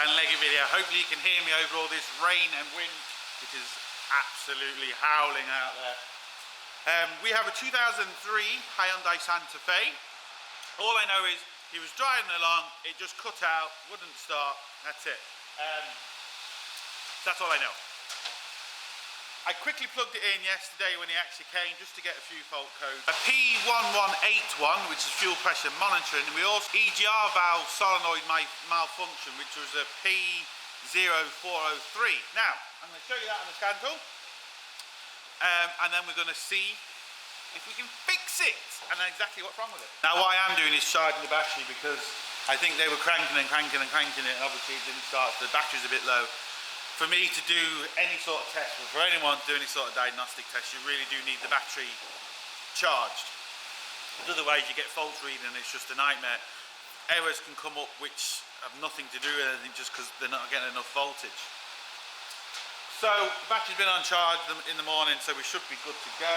Dan Leggett video. Hopefully you can hear me over all this rain and wind. It is absolutely howling out there. We have a 2003 Hyundai Santa Fe. All I know is he was driving along, it just cut out, wouldn't start, that's it. That's all I know. I quickly plugged it in yesterday when he actually came just to get a few fault codes. A P1181, which is fuel pressure monitoring, and we also EGR valve solenoid malfunction, which was a P0403. Now, I'm going to show you that on the scan tool, and then we're going to see if we can fix it and exactly what's wrong with it. Now, what I am doing is charging the battery because I think they were cranking and cranking and cranking it, and obviously it didn't start, so the battery's a bit low. For me to do any sort of test, or for anyone to do any sort of diagnostic test, you really do need the battery charged. Because otherwise you get fault reading and it's just a nightmare. Errors can come up which have nothing to do with anything just because they're not getting enough voltage. So the battery's been on charge in the morning, so we should be good to go.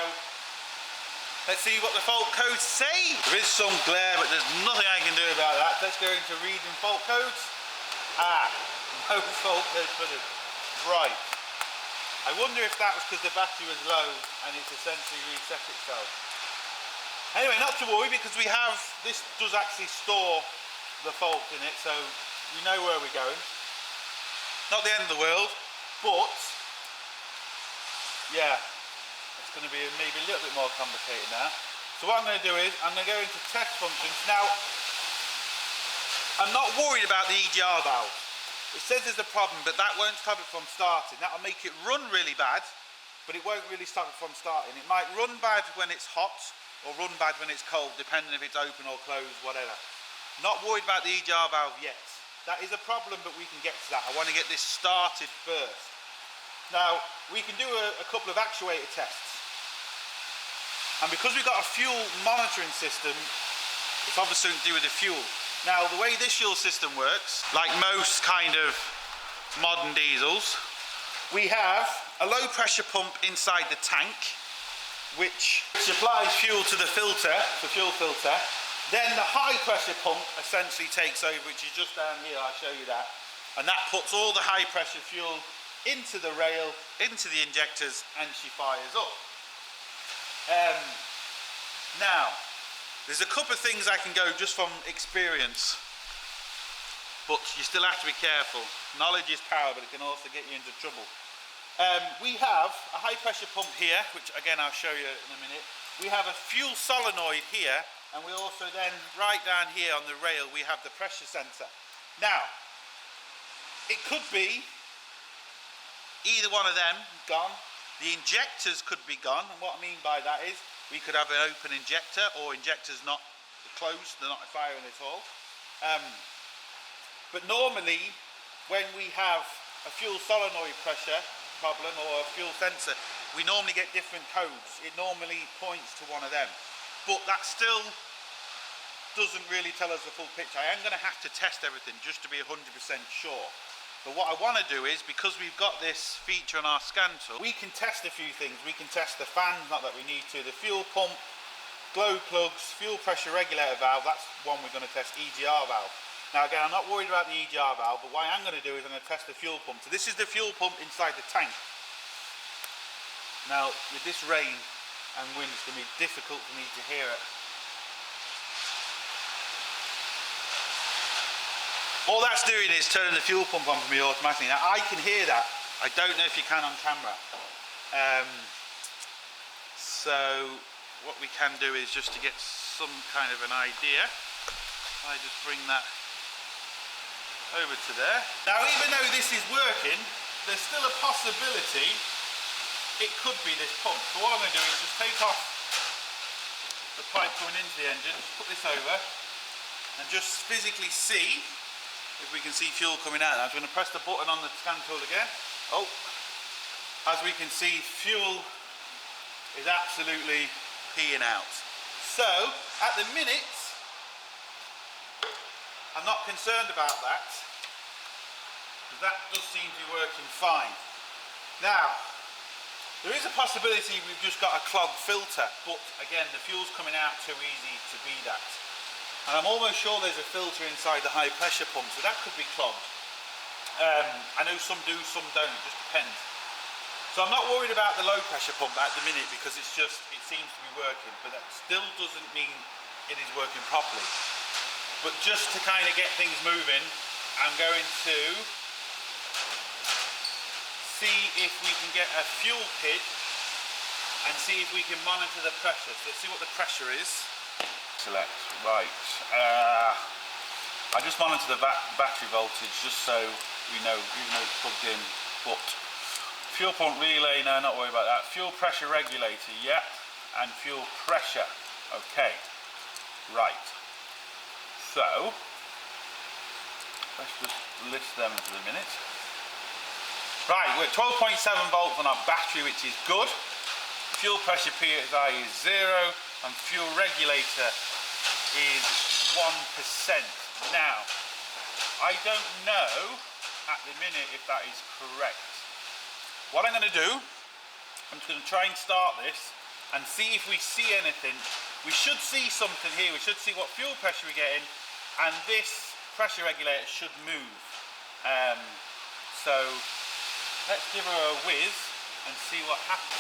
Let's see what the fault codes say. There is some glare, but there's nothing I can do about that. Let's go into reading fault codes. No fault codes for this. Right. I wonder if that was because the battery was low and it's essentially reset itself. Anyway, not to worry, because we have, this does actually store the fault in it, so we know where we're going. Not the end of the world, but yeah, it's going to be maybe a little bit more complicated now. So what I'm going to do is, I'm going to go into test functions. Now, I'm not worried about the EGR valve. It says there's a problem, but that won't stop it from starting. That'll make it run really bad, but it won't really stop it from starting. It might run bad when it's hot, or run bad when it's cold, depending if it's open or closed, whatever. Not worried about the EGR valve yet. That is a problem, but we can get to that. I want to get this started first. Now, we can do a couple of actuator tests. And because we've got a fuel monitoring system, it's obviously to do with the fuel. Now, the way this fuel system works, like most kind of modern diesels, we have a low pressure pump inside the tank, which supplies fuel to the filter, the fuel filter. Then the high pressure pump essentially takes over, which is just down here, I'll show you that. And that puts all the high pressure fuel into the rail, into the injectors, and she fires up. Now, there's a couple of things I can go just from experience, but you still have to be careful. Knowledge is power, but it can also get you into trouble. We have a high pressure pump here, which again I'll show you in a minute. We have a fuel solenoid here, and we also then, right down here on the rail, we have the pressure sensor. Now, it could be either one of them gone. The injectors could be gone, and what I mean by that is we could have an open injector, or injectors not closed, they're not firing at all. But normally, when we have a fuel solenoid pressure problem or a fuel sensor, we normally get different codes. It normally points to one of them. But that still doesn't really tell us the full picture. I am going to have to test everything just to be 100% sure. But what I want to do is, because we've got this feature on our scan tool, we can test a few things. We can test the fans, not that we need to, the fuel pump, glow plugs, fuel pressure regulator valve. That's one we're going to test, EGR valve. Now again, I'm not worried about the EGR valve, but what I am going to do is I'm going to test the fuel pump. So this is the fuel pump inside the tank. Now, with this rain and wind, it's going to be difficult for me to hear it. All that's doing is turning the fuel pump on for me automatically. Now I can hear that. I don't know if you can on camera. So what we can do is, just to get some kind of an idea, I just bring that over to there. Now, even though this is working, there's still a possibility it could be this pump. So what I'm going to do is just take off the pipe going into the engine, just put this over, and just physically see if we can see fuel coming out. I'm going to press the button on the scan tool again. Oh, as we can see, fuel is absolutely peeing out. So, at the minute, I'm not concerned about that, because that does seem to be working fine. Now, there is a possibility we've just got a clogged filter, but again, the fuel's coming out too easy to be that. And I'm almost sure there's a filter inside the high pressure pump, so that could be clogged. I know some do, some don't, it just depends. So I'm not worried about the low pressure pump at the minute because it seems to be working, but that still doesn't mean it is working properly. But just to kind of get things moving, I'm going to see if we can get a fuel pid and see if we can monitor the pressure. So let's see what the pressure is. Select, right. I just monitor the battery voltage just so we know, even though it's plugged in. But fuel pump relay, no, not worry about that. Fuel pressure regulator, yeah, and fuel pressure. Okay, right. So let's just list them for the minute. Right, we're at 12.7 volts on our battery, which is good. Fuel pressure PSI is 0, and fuel regulator is 1%. Now, I don't know at the minute if that is correct. What I'm going to do, I'm just going to try and start this and see if we see anything. We should see something here. We should see what fuel pressure we're getting, and this pressure regulator should move. So let's give her a whiz and see what happens.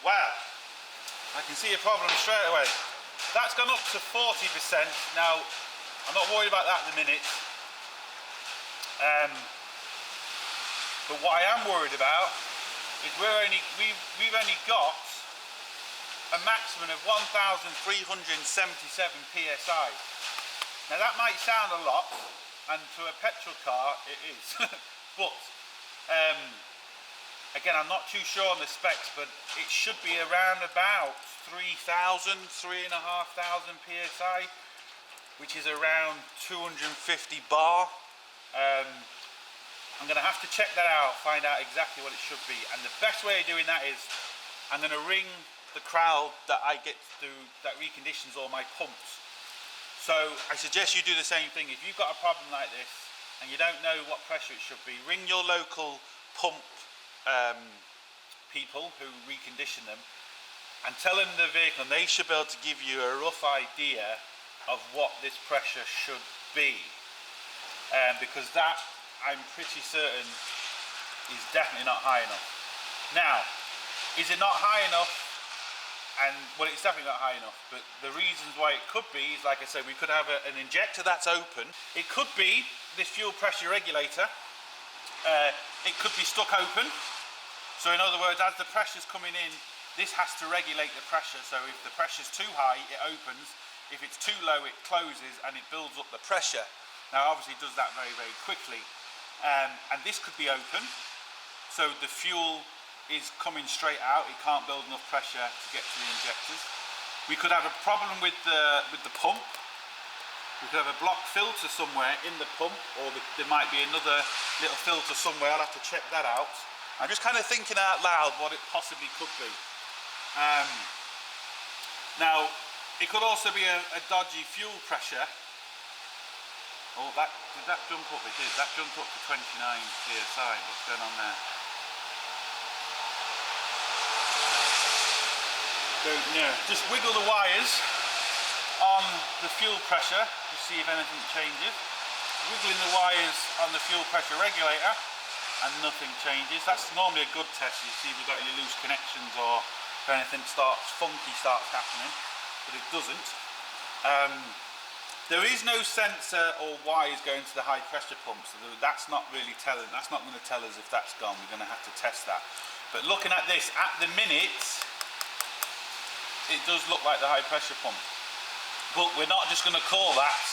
Wow, I can see a problem straight away. That's gone up to 40%. Now, I'm not worried about that at the minute. But what I am worried about is we've only got a maximum of 1,377 PSI. Now that might sound a lot, and to a petrol car it is. But again, I'm not too sure on the specs, but it should be around about 3,000, 3,500 PSI, which is around 250 bar. I'm going to have to check that out, find out exactly what it should be. And the best way of doing that is I'm going to ring the crowd that I get to do, that reconditions all my pumps. So I suggest you do the same thing. If you've got a problem like this and you don't know what pressure it should be, ring your local pump people who recondition them and tell them the vehicle, and they should be able to give you a rough idea of what this pressure should be. Because that, I'm pretty certain, is definitely not high enough. Now, is it not high enough? And well, it's definitely not high enough, but the reasons why it could be is, like I said, we could have an injector that's open. It could be this fuel pressure regulator. It could be stuck open. So in other words, as the pressure's coming in, this has to regulate the pressure. So if the pressure's too high, it opens. If it's too low, it closes and it builds up the pressure. Now obviously it does that very, very quickly. And this could be open. So the fuel is coming straight out. It can't build enough pressure to get to the injectors. We could have a problem with the pump. We could have a blocked filter somewhere in the pump, or there might be another little filter somewhere. I'll have to check that out. I'm just kind of thinking out loud what it possibly could be. Now, it could also be a dodgy fuel pressure. Oh, did that jump up? It did. That jumped up to 29 PSI. What's going on there? Don't know. Just wiggle the wires on the fuel pressure to see if anything changes. Wiggling the wires on the fuel pressure regulator and nothing changes. That's normally a good test. You see if we've got any loose connections or if anything funky starts happening, but it doesn't. There is no sensor or wires going to the high pressure pump, so that's not really telling. That's not going to tell us if that's gone. We're going to have to test that. But looking at this, at the minute, it does look like the high pressure pump. But we're not just going to call that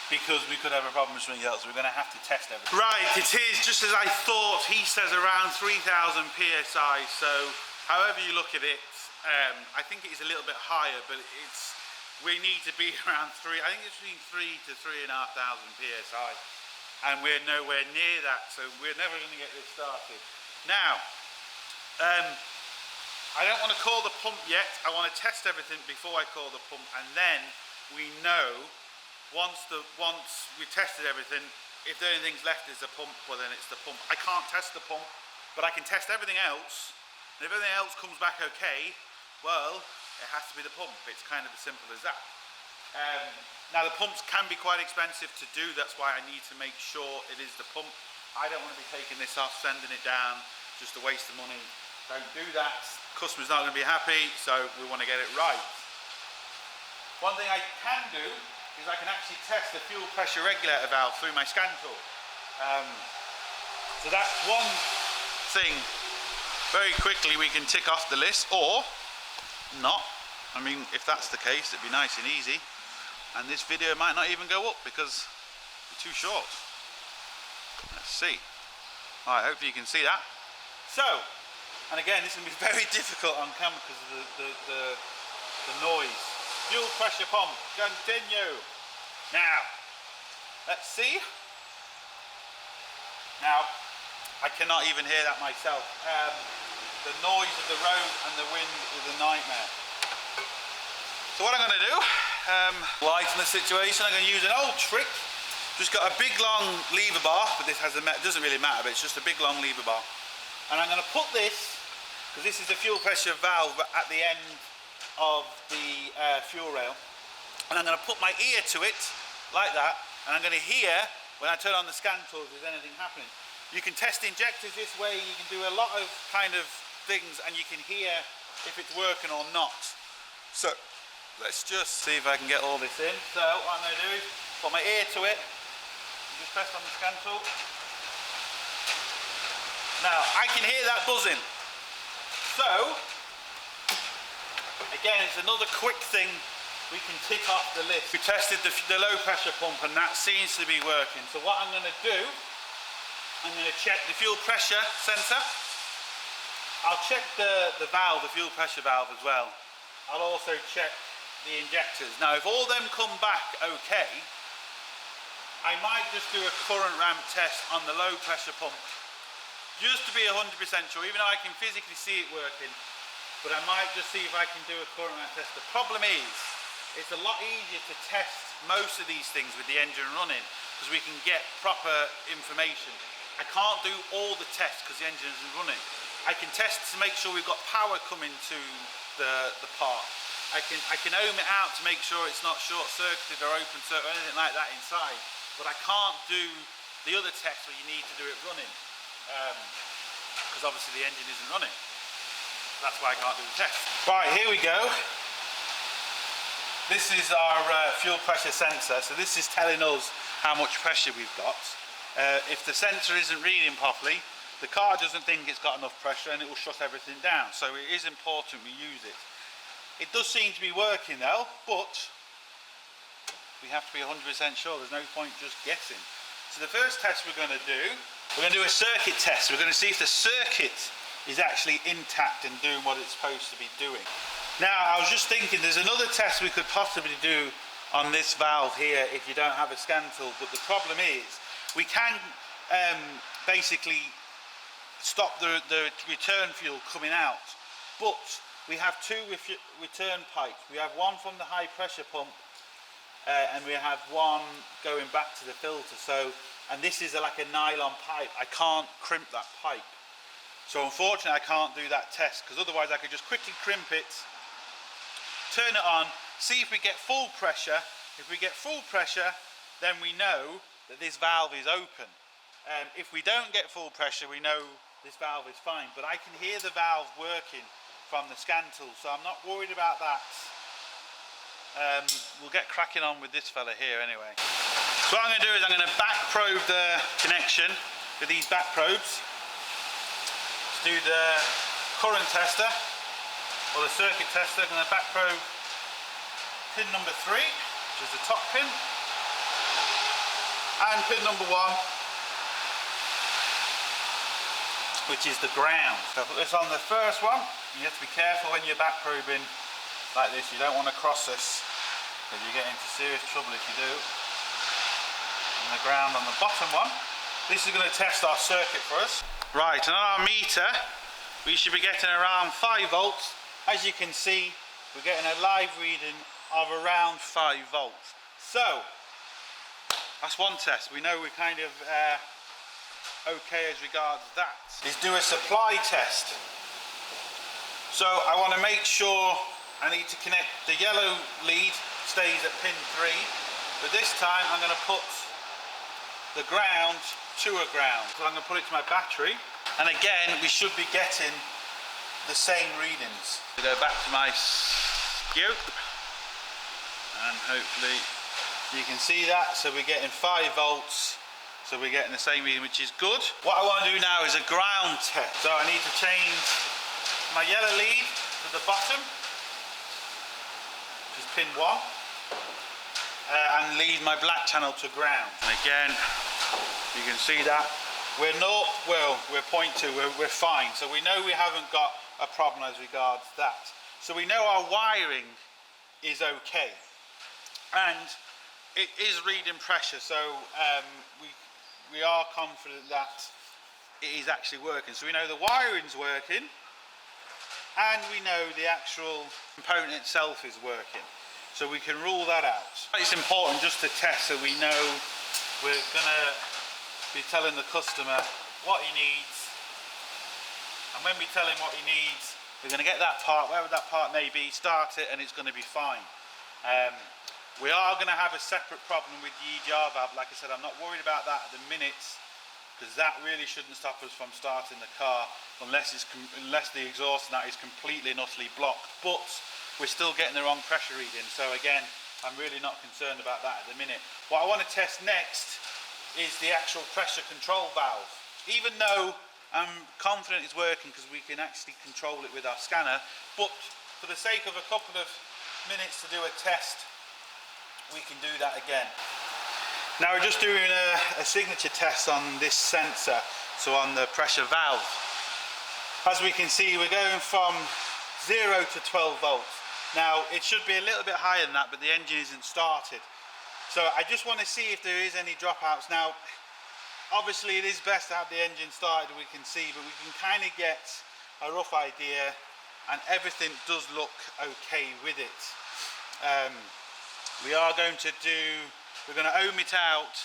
because we could have a problem with something else. We're going to have to test everything. Right, it is just as I thought. He says around 3,000 PSI. So however you look at it, I think it is a little bit higher, but we need to be around I think it's between 3,000 to 3,500 PSI. And we're nowhere near that, so we're never going to get this started. Now, I don't want to call the pump yet. I want to test everything before I call the pump, and then we know once we tested everything, if the only thing's left is the pump, well then it's the pump. I can't test the pump, but I can test everything else. And if everything else comes back okay, well, it has to be the pump. It's kind of as simple as that. Now the pumps can be quite expensive to do, that's why I need to make sure it is the pump. I don't want to be taking this off, sending it down, just a waste of money. Don't do that. Customer's not going to be happy, so we want to get it right. One thing I can do is I can actually test the fuel pressure regulator valve through my scan tool. So that's one thing very quickly we can tick off the list, or not. I mean, if that's the case, it'd be nice and easy, and this video might not even go up because it's too short. Let's see. Alright, hopefully you can see that. So, and again, this is going to be very difficult on camera because of the noise. Fuel pressure pump, continue. Now, let's see. Now, I cannot even hear that myself. The noise of the road and the wind is a nightmare. So what I'm going to do, lighten the situation, I'm going to use an old trick. Just got a big long lever bar, but this doesn't really matter, but it's just a big long lever bar. And I'm going to put this, because this is the fuel pressure valve at the end of the fuel rail, and I'm going to put my ear to it like that, and I'm going to hear when I turn on the scan tool if there's anything happening. You can test injectors this way, you can do a lot of kind of things, and you can hear if it's working or not. So let's just see if I can get all this in. So what I'm going to do is put my ear to it, just press on the scan tool. Now I can hear that buzzing. So again, it's another quick thing we can tick off the list. We tested the low pressure pump and that seems to be working. So what I'm going to do, I'm going to check the fuel pressure sensor. I'll check the valve, the fuel pressure valve as well. I'll also check the injectors. Now if all them come back okay, I might just do a current ramp test on the low pressure pump, just to be 100% sure, even though I can physically see it working. But I might just see if I can do a current ramp test. The problem is, it's a lot easier to test most of these things with the engine running, because we can get proper information. I can't do all the tests because the engine isn't running. I can test to make sure we've got power coming to the part. I can ohm it out to make sure it's not short circuited or open circuit or anything like that inside. But I can't do the other tests where you need to do it running, because obviously the engine isn't running. That's why I can't do the test. Right, here we go. This is our fuel pressure sensor. So this is telling us how much pressure we've got. If the sensor isn't reading properly, the car doesn't think it's got enough pressure and it will shut everything down. So it is important we use it. It does seem to be working though, but we have to be 100% sure. There's no point just guessing. So the first test we're going to do a circuit test. We're going to see if the circuit is actually intact and doing what it's supposed to be doing. Now, I was just thinking there's another test we could possibly do on this valve here if you don't have a scan tool, but the problem is we can basically stop the return fuel coming out, but we have two return pipes. We have one from the high pressure pump and we have one going back to the filter. So, and this is like a nylon pipe. I can't crimp that pipe. So unfortunately I can't do that test, because otherwise I could just quickly crimp it, turn it on, see if we get full pressure. If we get full pressure, then we know that this valve is open. If we don't get full pressure, we know this valve is fine. But I can hear the valve working from the scan tool, so I'm not worried about that. We'll get cracking on with this fella here anyway. So what I'm going to do is I'm going to back probe the connection with these back probes. Do the current tester or the circuit tester. I'm going to back probe pin number 3, which is the top pin, and pin number 1, which is the ground. So I put this on the first one. You have to be careful when you're back probing like this. You don't want to cross this, because you get into serious trouble if you do. And the ground on the bottom one. This is going to test our circuit for us. Right, and on our meter, we should be getting around 5 volts. As you can see, we're getting a live reading of around 5 volts. So, that's one test. We know we're kind of okay as regards that. Is do a supply test. So, I want to make sure I need to connect the yellow lead stays at pin 3, but this time I'm going to put the ground to a ground. So I'm going to put it to my battery, and again we should be getting the same readings. We go back to my scope, and hopefully you can see that. So we're getting 5 volts, so we're getting the same reading, which is good. What I want to do now is a ground test. So I need to change my yellow lead to the bottom, which is pin 1, and lead my black channel to ground. And again, you can see that we're 0.2, we're fine. So we know we haven't got a problem as regards that. So we know our wiring is okay, and it is reading pressure. So we are confident that it is actually working. So we know the wiring's working, and we know the actual component itself is working. So we can rule that out. It's important just to test, so we know we're gonna be telling the customer what he needs, and when we tell him what he needs, we're going to get that part, wherever that part may be, start it, and it's going to be fine. We are going to have a separate problem with the EGR valve. Like I said, I'm not worried about that at the minute, because that really shouldn't stop us from starting the car unless the exhaust and that is completely and utterly blocked. But we're still getting the wrong pressure reading, so again, I'm really not concerned about that at the minute. What I want to test next is the actual pressure control valve. Even though I'm confident it's working because we can actually control it with our scanner, but for the sake of a couple of minutes to do a test, we can do that again. Now we're just doing a signature test on this sensor, so on the pressure valve. As we can see, we're going from 0 to 12 volts. Now it should be a little bit higher than that, but the engine isn't started. So I just want to see if there is any dropouts. Now, obviously it is best to have the engine started, we can see, but we can kind of get a rough idea, and everything does look okay with it. We're going to ohm it out,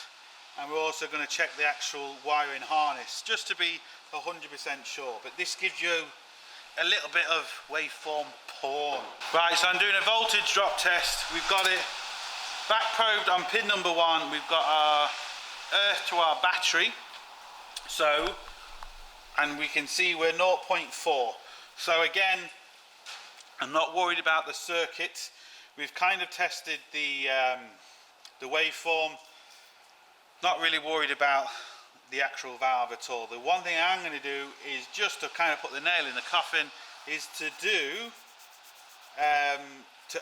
and we're also going to check the actual wiring harness, just to be 100% sure. But this gives you a little bit of waveform porn. Right, so I'm doing a voltage drop test. We've got it back probed on pin number 1. We've got our earth to our battery, so, and we can see we're 0.4. So again, I'm not worried about the circuit. We've kind of tested the waveform. Not really worried about the actual valve at all. The one thing I'm going to do is just to kind of put the nail in the coffin, is to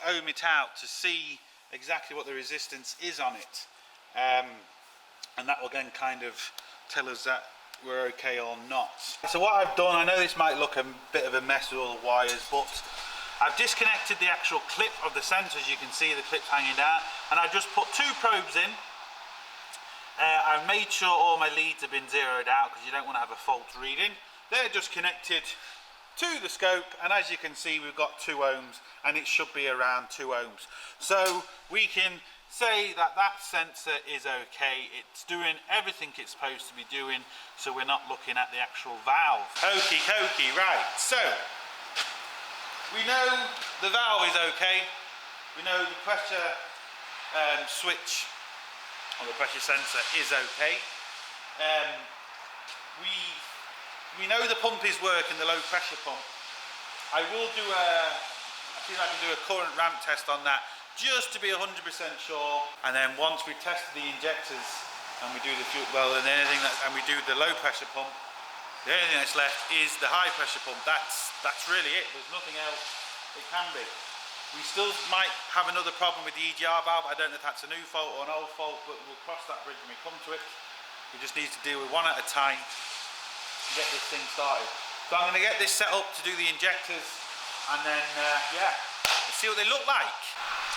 ohm it out to see exactly what the resistance is on it, and that will then kind of tell us that we're okay or not. So what I've done, I know this might look a bit of a mess with all the wires, but I've disconnected the actual clip of the sensor. As you can see, the clip's hanging down, and I just put 2 probes in. I've made sure all my leads have been zeroed out, because you don't want to have a fault reading. They're just connected to the scope, and as you can see, we've got 2 ohms, and it should be around 2 ohms. So we can say that that sensor is okay. It's doing everything it's supposed to be doing, so we're not looking at the actual valve. Okie dokie, right, so we know the valve is okay. We know the pressure switch on the pressure sensor is okay. We know the pump is working, the low pressure pump. I will do I think I can do a current ramp test on that, just to be 100% sure. And then once we've tested the injectors and we do the fuel, and we do the low pressure pump, the only thing that's left is the high pressure pump. That's really it. There's nothing else it can be. We still might have another problem with the EGR valve. I don't know if that's a new fault or an old fault, but we'll cross that bridge when we come to it. We just need to deal with one at a time to get this thing started. So I'm going to get this set up to do the injectors, and then yeah, let's see what they look like.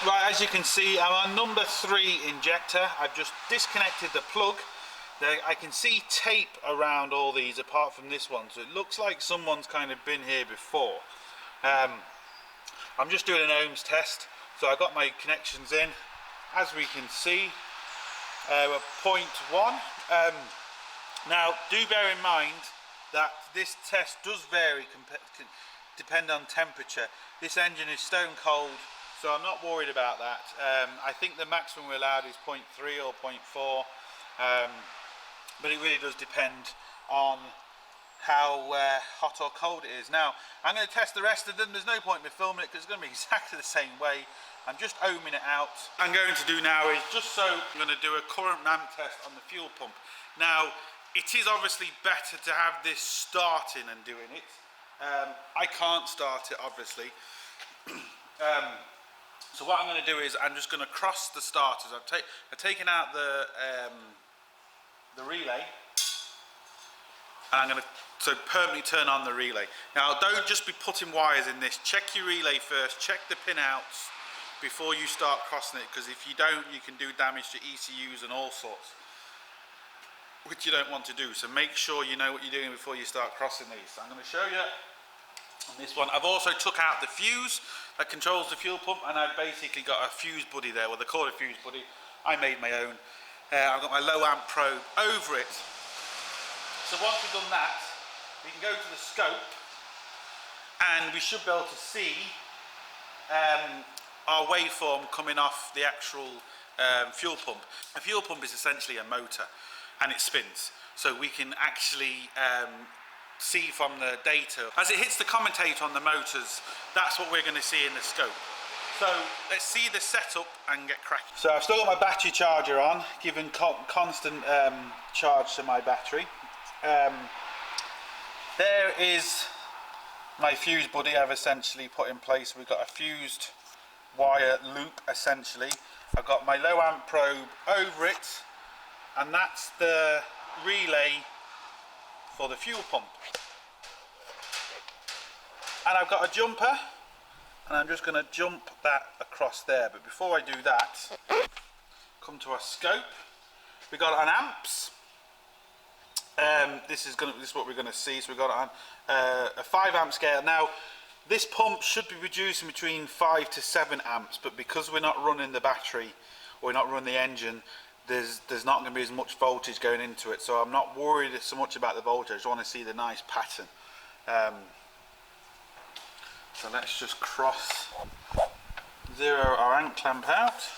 Right, as you can see, I'm on number 3 injector. I've just disconnected the plug. I can see tape around all these apart from this one, so it looks like someone's kind of been here before. I'm just doing an ohms test, so I got my connections in. As we can see, 0.1. Now, do bear in mind that this test does vary, depend on temperature. This engine is stone cold, So I'm not worried about that. I think the maximum we're allowed is 0.3 or 0.4, but it really does depend on how hot or cold it is. Now, I'm going to test the rest of them. There's no point in me filming it because it's going to be exactly the same way. I'm just ohming it out. What I'm going to do now is just so I'm going to do a current ramp test on the fuel pump. Now, it is obviously better to have this starting and doing it. I can't start it, obviously. So what I'm going to do is I'm just going to cross the starters. I've taken out the relay, and I'm going to permanently turn on the relay. Now, don't just be putting wires in this. Check your relay first. Check the pinouts before you start crossing it, because if you don't, you can do damage to ECUs and all sorts, which you don't want to do. So make sure you know what you're doing before you start crossing these. So I'm going to show you on this one. I've also took out the fuse that controls the fuel pump, and I've basically got a fuse buddy there. Well, they call it a fuse buddy. I made my own. I've got my low amp probe over it. So once we've done that, we can go to the scope, and we should be able to see our waveform coming off the actual fuel pump. A fuel pump is essentially a motor, and it spins. So we can actually see from the data, as it hits the commutator on the motors, that's what we're going to see in the scope. So let's see the setup and get cracking. So I've still got my battery charger on, giving constant charge to my battery. There is my fuse buddy I've essentially put in place. We've got a fused wire loop essentially. I've got my low amp probe over it, and that's the relay for the fuel pump. And I've got a jumper, and I'm just going to jump that across there. But before I do that, come to our scope. We've got an amps. This is what we're going to see. So we've got a 5 amp scale. Now, this pump should be producing between 5 to 7 amps, but because we're not running the battery, or we're not running the engine, there's not going to be as much voltage going into it. So I'm not worried so much about the voltage. I just want to see the nice pattern. So let's just zero our ant clamp out,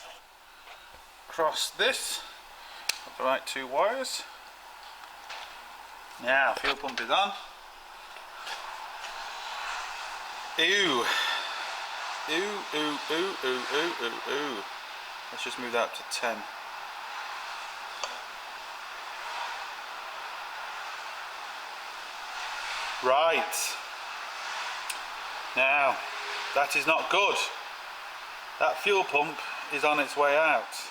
cross this, got the right 2 wires. Now, fuel pump is on. Ooh. Ooh, ooh, ooh, ooh, ooh, ooh, ooh. Let's just move that to 10. Right. Now, that is not good. That fuel pump is on its way out.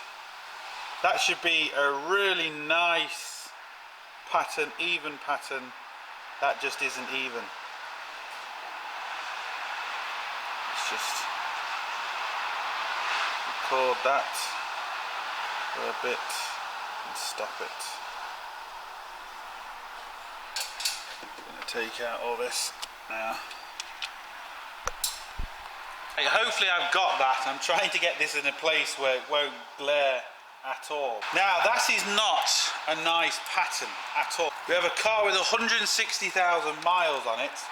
That should be a really nice pattern, even pattern. That just isn't even. Let's just record that for a bit and stop it. I'm going to take out all this now. Hey, hopefully I've got that. I'm trying to get this in a place where it won't glare at all. Now, that is not a nice pattern at all. We have a car with 160,000 miles on it.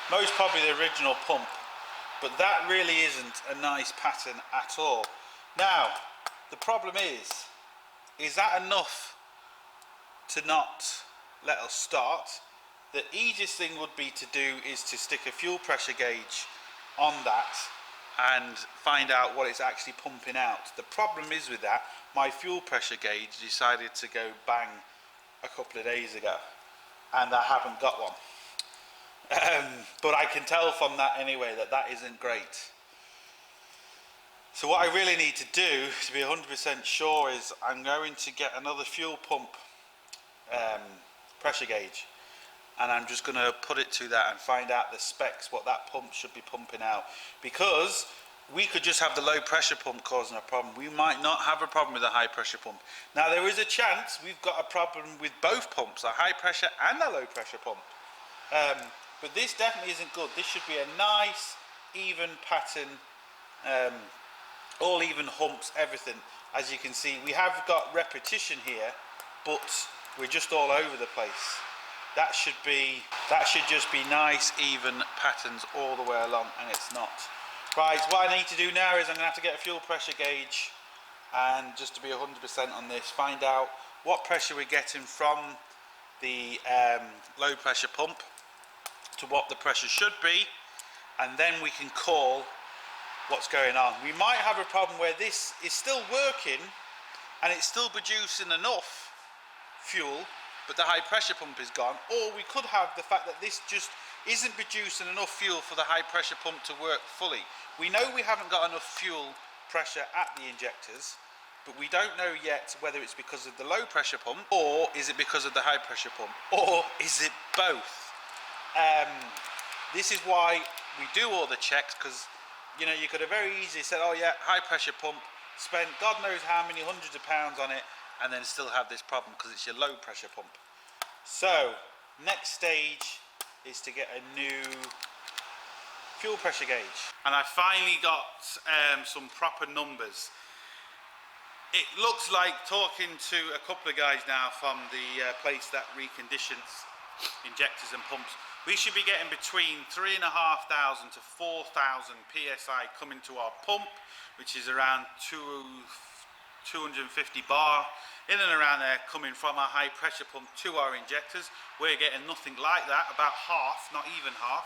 Most probably the original pump. But that really isn't a nice pattern at all. Now, the problem is that enough to not let us start? The easiest thing would be to do is to stick a fuel pressure gauge on that and find out what it's actually pumping out. The problem is with that, my fuel pressure gauge decided to go bang a couple of days ago, and I haven't got one. But I can tell from that anyway that that isn't great. So what I really need to do to be 100% sure is I'm going to get another fuel pump pressure gauge, and I'm just going to put it to that and find out the specs, what that pump should be pumping out. Because we could just have the low pressure pump causing a problem. We might not have a problem with a high pressure pump. Now, there is a chance we've got a problem with both pumps, a high pressure and a low pressure pump. But this definitely isn't good. This should be a nice, even pattern, all even humps, everything. As you can see, we have got repetition here, but we're just all over the place. That should just be nice, even patterns all the way along, and it's not. Right, what I need to do now is I'm going to have to get a fuel pressure gauge, and just to be 100% on this, find out what pressure we're getting from the low pressure pump to what the pressure should be, and then we can call what's going on. We might have a problem where this is still working and it's still producing enough fuel, but the high pressure pump is gone, or we could have the fact that this just isn't producing enough fuel for the high pressure pump to work fully. We know we haven't got enough fuel pressure at the injectors, but we don't know yet whether it's because of the low pressure pump, or is it because of the high pressure pump, or is it both? This is why we do all the checks, because you know, you could have very easily said, oh yeah, high pressure pump, spend God knows how many hundreds of pounds on it, and then still have this problem because it's your low pressure pump. So next stage is to get a new fuel pressure gauge, and I finally got some proper numbers. It looks like, talking to a couple of guys now from the place that reconditions injectors and pumps, we should be getting between 3,500 to 4,000 psi coming to our pump, which is around 250 bar, in and around there, coming from our high pressure pump to our injectors. We're getting nothing like that, about half, not even half.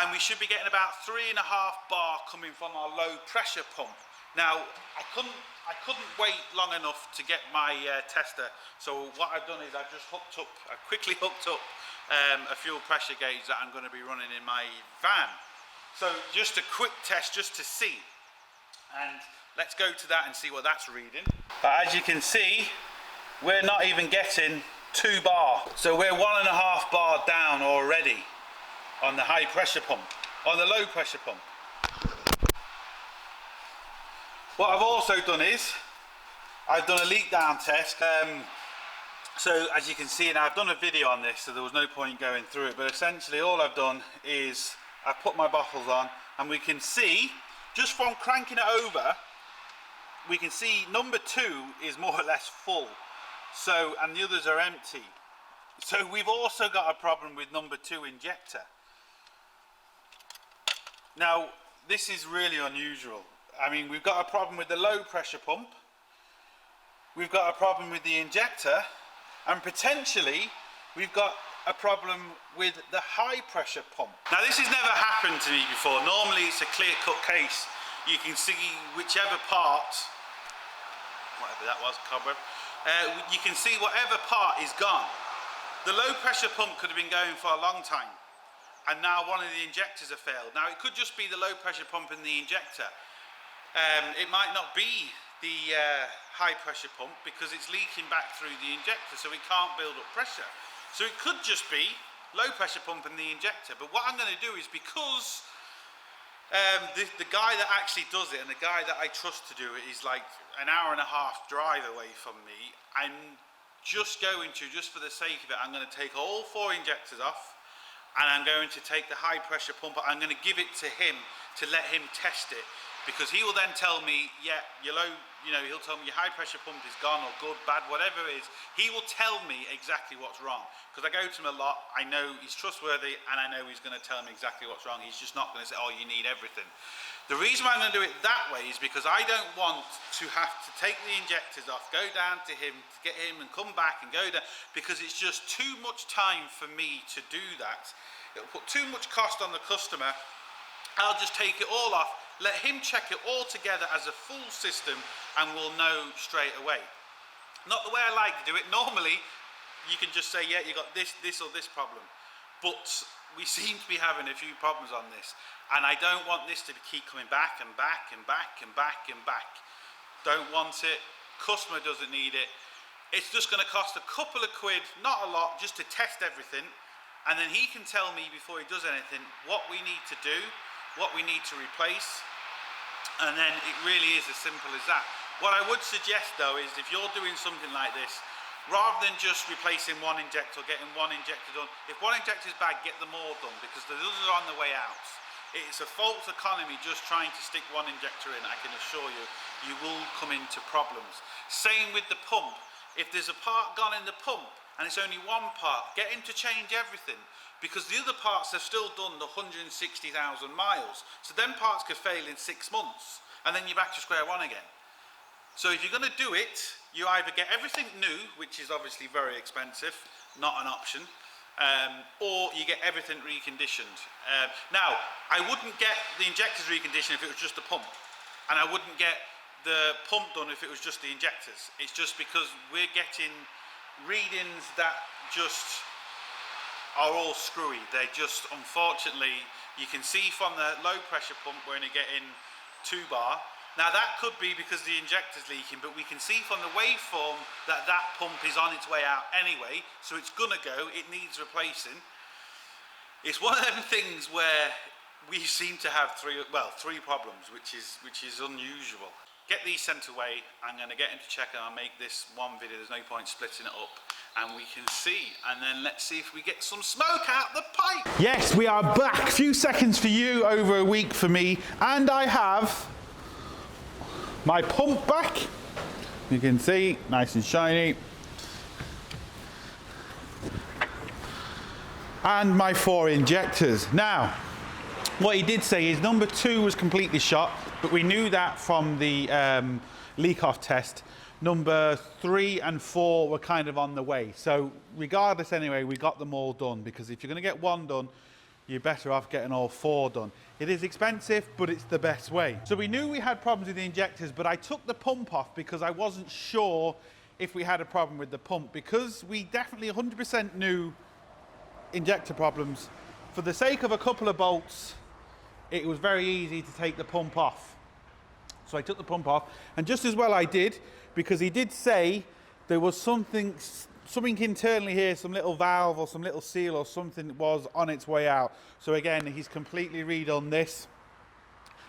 And we should be getting about 3.5 bar coming from our low pressure pump. Now, I couldn't wait long enough to get my tester, so what I've done is I quickly hooked up a fuel pressure gauge that I'm going to be running in my van. So just a quick test just to see, and let's go to that and see what that's reading. But as you can see, we're not even getting 2 bar. So we're 1.5 bar down already on the high pressure pump, on the low pressure pump. What I've also done is, I've done a leak down test. So as you can see, and I've done a video on this, so there was no point going through it, but essentially all I've done is I've put my bottles on, and we can see, just from cranking it over, we can see number 2 is more or less full, so, and the others are empty. So we've also got a problem with number 2 injector. Now this is really unusual. I mean, we've got a problem with the low pressure pump, we've got a problem with the injector, and potentially we've got a problem with the high pressure pump. Now this has never happened to me before. Normally it's a clear-cut case. You can see whichever part, whatever that was, cobweb, you can see whatever part is gone. The low pressure pump could have been going for a long time, and now one of the injectors have failed. Now it could just be the low pressure pump in the injector. It might not be the high pressure pump because it's leaking back through the injector, so it can't build up pressure. So it could just be low pressure pump in the injector. But what I'm going to do is, because the guy that actually does it and the guy that I trust to do it is like an 1.5 hour drive away from me, I'm just going to, just for the sake of it, I'm going to take all 4 injectors off, and I'm going to take the high pressure pump. I'm going to give it to him to let him test it, because he will then tell me, yeah, your low, you know, he'll tell me your high pressure pump is gone, or good, bad, whatever it is. He will tell me exactly what's wrong, because I go to him a lot. I know he's trustworthy, and I know he's going to tell me exactly what's wrong. He's just not going to say, oh, you need everything. The reason why I'm going to do it that way is because I don't want to have to take the injectors off, go down to him, to get him, and come back and go down, because it's just too much time for me to do that. It'll put too much cost on the customer. I'll just take it all off, let him check it all together as a full system, and we'll know straight away. Not the way I like to do it. Normally, you can just say, yeah, you got this, this, or this problem. But we seem to be having a few problems on this, and I don't want this to keep coming back and back and back and back and back. Don't want it. Customer doesn't need it. It's just going to cost a couple of quid, not a lot, just to test everything, and then he can tell me before he does anything what we need to do, what we need to replace, and then it really is as simple as that. What I would suggest though is, if you're doing something like this, rather than just replacing one injector, getting one injector done, if one injector is bad, get them all done, because the others are on the way out. It's a false economy just trying to stick one injector in. I can assure you, you will come into problems. Same with the pump. If there's a part gone in the pump and it's only one part, get him to change everything. because the other parts have still done the 160,000 miles. So them parts could fail in 6 months, and then you're back to square one again. So if you're going to do it, you either get everything new, which is obviously very expensive, not an option, or you get everything reconditioned. Now, I wouldn't get the injectors reconditioned if it was just the pump, and I wouldn't get the pump done if it was just the injectors. It's just because we're getting readings that just are all screwy. They just, unfortunately, you can see from the low pressure pump we're only getting 2 bar. Now that could be because the injector's leaking, but we can see from the waveform that that pump is on its way out anyway, so it's gonna go, it needs replacing. It's one of them things where we seem to have three problems, which is unusual. Get these sent away. I'm going to get into check and I'll make this one video. There's no point splitting it up, and we can see, and then let's see if we get some smoke out the pipe. Yes, we are back. A few seconds for you, over a week for me, and I have my pump back. You can see, nice and shiny. And my 4 injectors. Now, what he did say is number 2 was completely shot, but we knew that from the leak-off test. Number 3 and 4 were kind of on the way. So regardless anyway, we got them all done, because if you're going to get 1 done, you're better off getting all 4 done. It is expensive, but it's the best way. So we knew we had problems with the injectors, but I took the pump off because I wasn't sure if we had a problem with the pump, because we definitely 100% knew injector problems. For the sake of a couple of bolts, it was very easy to take the pump off. So I took the pump off, and just as well I did, because he did say there was something internally here, some little valve or some little seal or something was on its way out. So again, he's completely redone this.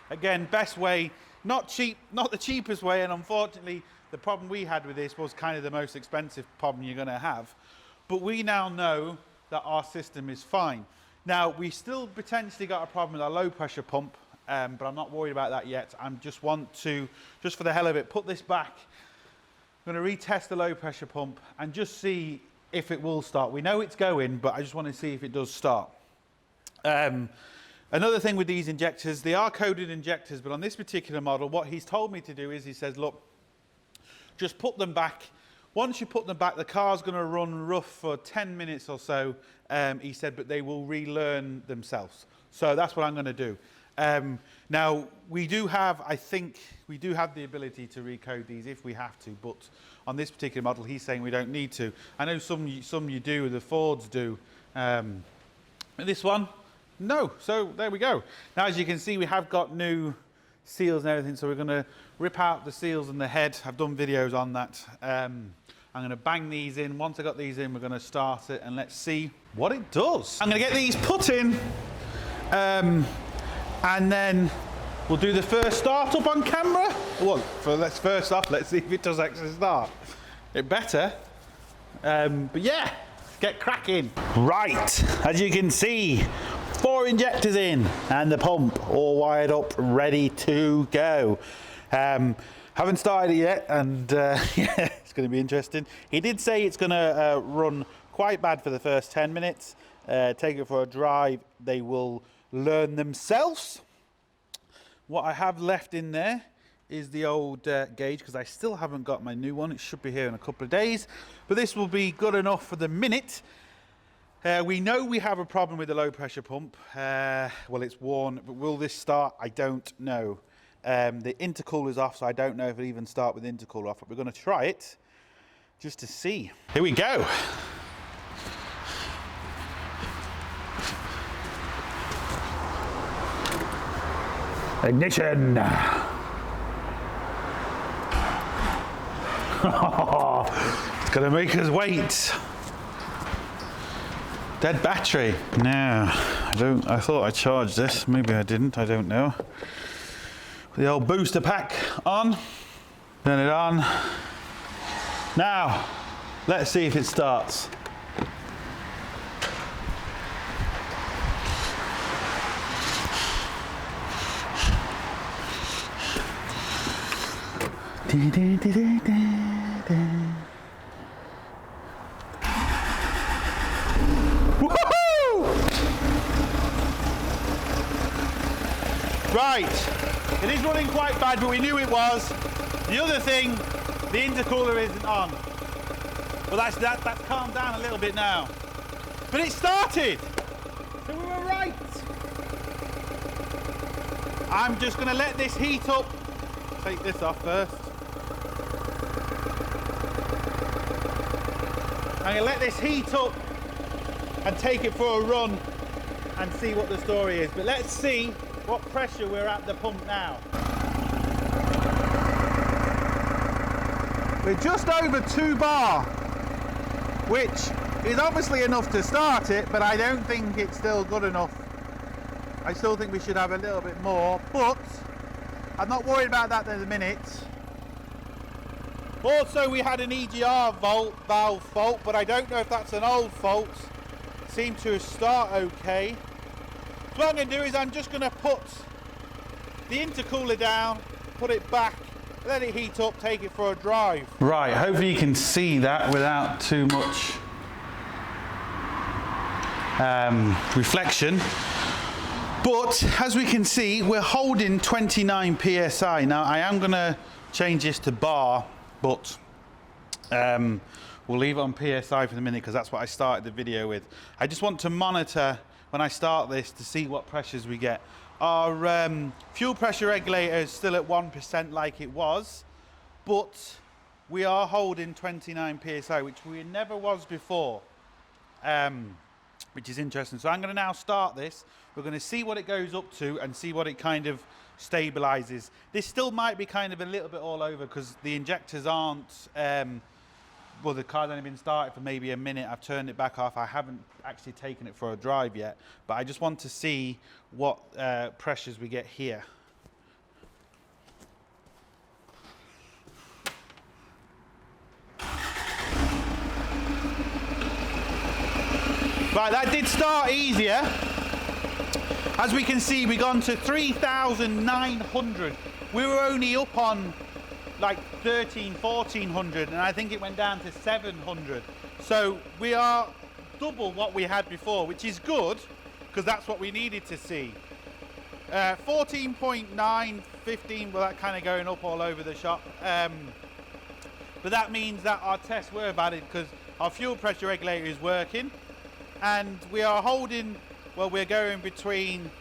Again, best way, not cheap, not the cheapest way, and unfortunately the problem we had with this was kind of the most expensive problem you're going to have. But we now know that our system is fine. Now, we still potentially got a problem with our low pressure pump, but I'm not worried about that yet. I just want to, just for the hell of it, put this back. I'm going to retest the low pressure pump and just see if it will start. We know it's going, but I just want to see if it does start. Another thing with these injectors, they are coded injectors, but on this particular model, what he's told me to do is he says, look, just put them back. Once you put them back, the car's going to run rough for 10 minutes or so, he said, but they will relearn themselves. So that's what I'm going to do. Now, we do have, I think, we do have the ability to recode these if we have to, but on this particular model, he's saying we don't need to. I know some you do, the Fords do. This one, no. So there we go. Now, as you can see, we have got new seals and everything, so we're going to rip out the seals and the head. I've done videos on that. I'm going to bang these in. Once I got these in, we're going to start it and let's see what it does. I'm going to get these put in, and then we'll do the first start up on camera. Well, first off, let's see if it does actually start. It better. But yeah, get cracking. Right, as you can see, 4 injectors in and the pump all wired up, ready to go. Haven't started it yet, and yeah, it's going to be interesting. He did say it's going to run quite bad for the first 10 minutes. Take it for a drive. They will learn themselves. What I have left in there is the old gauge, because I still haven't got my new one. It should be here in a couple of days, but this will be good enough for the minute. We know we have a problem with the low pressure pump. Well, it's worn, but will this start? I don't know. The intercooler's off, so I don't know if it'll even start with the intercooler off, but we're going to try it just to see. Here we go. Ignition. It's going to make us wait. Dead battery. No, I thought I charged this. Maybe I didn't. I don't know. The old booster pack on. Turn it on. Now, let's see if it starts. Woohoo! It is running quite bad, but we knew it was. The other thing, the intercooler isn't on. Well, that's calmed down a little bit now. But it started, so we were right. I'm just going to let this heat up. Take this off first. I'm going to let this heat up and take it for a run and see what the story is. But let's see what pressure we're at the pump now. We're just over 2 bar, which is obviously enough to start it, but I don't think it's still good enough. I still think we should have a little bit more, but I'm not worried about that in a minute. Also, we had an EGR valve fault, but I don't know if that's an old fault. It seemed to start okay. So what I'm going to do is I'm just going to put the intercooler down, put it back, let it heat up, take it for a drive. Right, hopefully you can see that without too much reflection. But as we can see, we're holding 29 PSI. Now I am going to change this to bar, but we'll leave it on PSI for the minute because that's what I started the video with. I just want to monitor when I start this to see what pressures we get. Our fuel pressure regulator is still at 1% like it was, but we are holding 29 PSI, which we never was before, which is interesting. So I'm going to now start this. We're going to see what it goes up to and see what it kind of stabilizes. This still might be kind of a little bit all over because the injectors aren't, well, the car's only been started for maybe a minute. I've turned it back off. I haven't actually taken it for a drive yet, but I just want to see what pressures we get here. Right, that did start easier. As we can see, we've gone to 3,900. We were only up on like 1,400, and I think it went down to 700. So we are double what we had before, which is good because that's what we needed to see. 14.9, 15, well, that kind of going up all over the shop. But that means that our tests were valid because our fuel pressure regulator is working, and we are holding, well, we're going between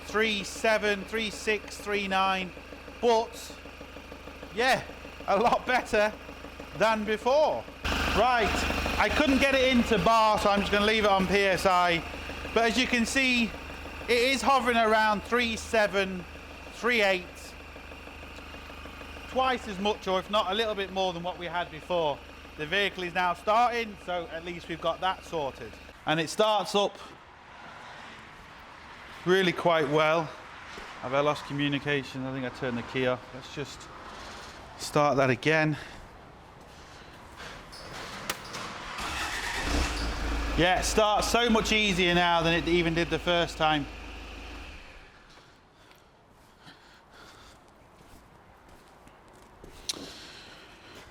3.7, 3.6, 3.9. But yeah, a lot better than before. Right, I couldn't get it into bar, so I'm just going to leave it on PSI. But as you can see, it is hovering around 3.7, 3.8, twice as much, or if not a little bit more than what we had before. The vehicle is now starting, so at least we've got that sorted. And it starts up really quite well. Have I lost communication? I think I turned the key off. Let's just start that again. Yeah, it starts so much easier now than it even did the first time.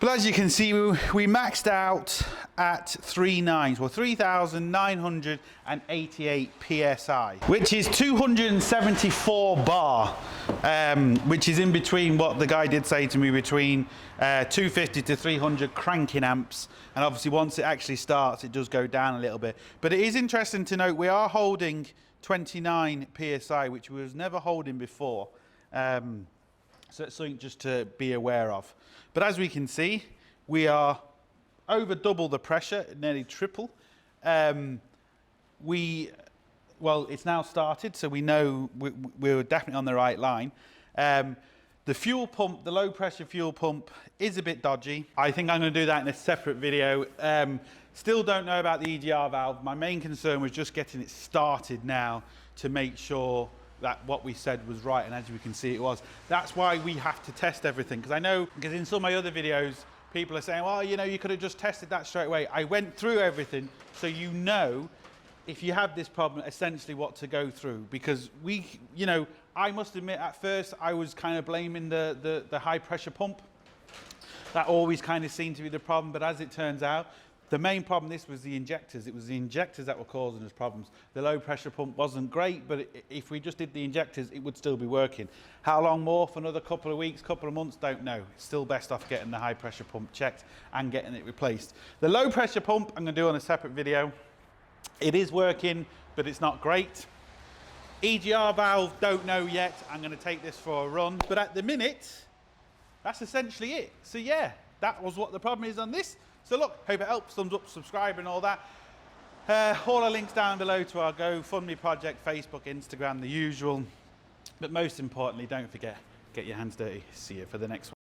But as you can see, we maxed out at 3.9, well 3,988 PSI, which is 274 bar, which is in between what the guy did say to me, between 250 to 300 cranking amps. And obviously once it actually starts, it does go down a little bit. But it is interesting to note we are holding 29 PSI, which we was never holding before. So it's something just to be aware of. But as we can see, we are over double the pressure, nearly triple. Well, it's now started, so we know we're definitely on the right line. The fuel pump, the low pressure fuel pump, is a bit dodgy. I think I'm going to do that in a separate video. Still don't know about the EGR valve. My main concern was just getting it started now to make sure that what we said was right, and as we can see it was. That's why we have to test everything, because I know, because in some of my other videos people are saying, well, you know, you could have just tested that straight away. I went through everything so you know if you have this problem essentially what to go through, because we, you know, I must admit at first I was kind of blaming the high pressure pump. That always kind of seemed to be the problem, but as it turns out, The main problem, this was the injectors. It was the injectors that were causing us problems. The low pressure pump wasn't great, but if we just did the injectors, it would still be working. How long more? For another couple of weeks, couple of months? Don't know. It's still best off getting the high pressure pump checked and getting it replaced. The low pressure pump, I'm going to do on a separate video. It is working, but it's not great. EGR valve, don't know yet. I'm going to take this for a run. But at the minute, that's essentially it. So yeah, that was what the problem is on this. So look, hope it helps, thumbs up, subscribe and all that. All the links down below to our GoFundMe project, Facebook, Instagram, the usual. But most importantly, don't forget, get your hands dirty. See you for the next one.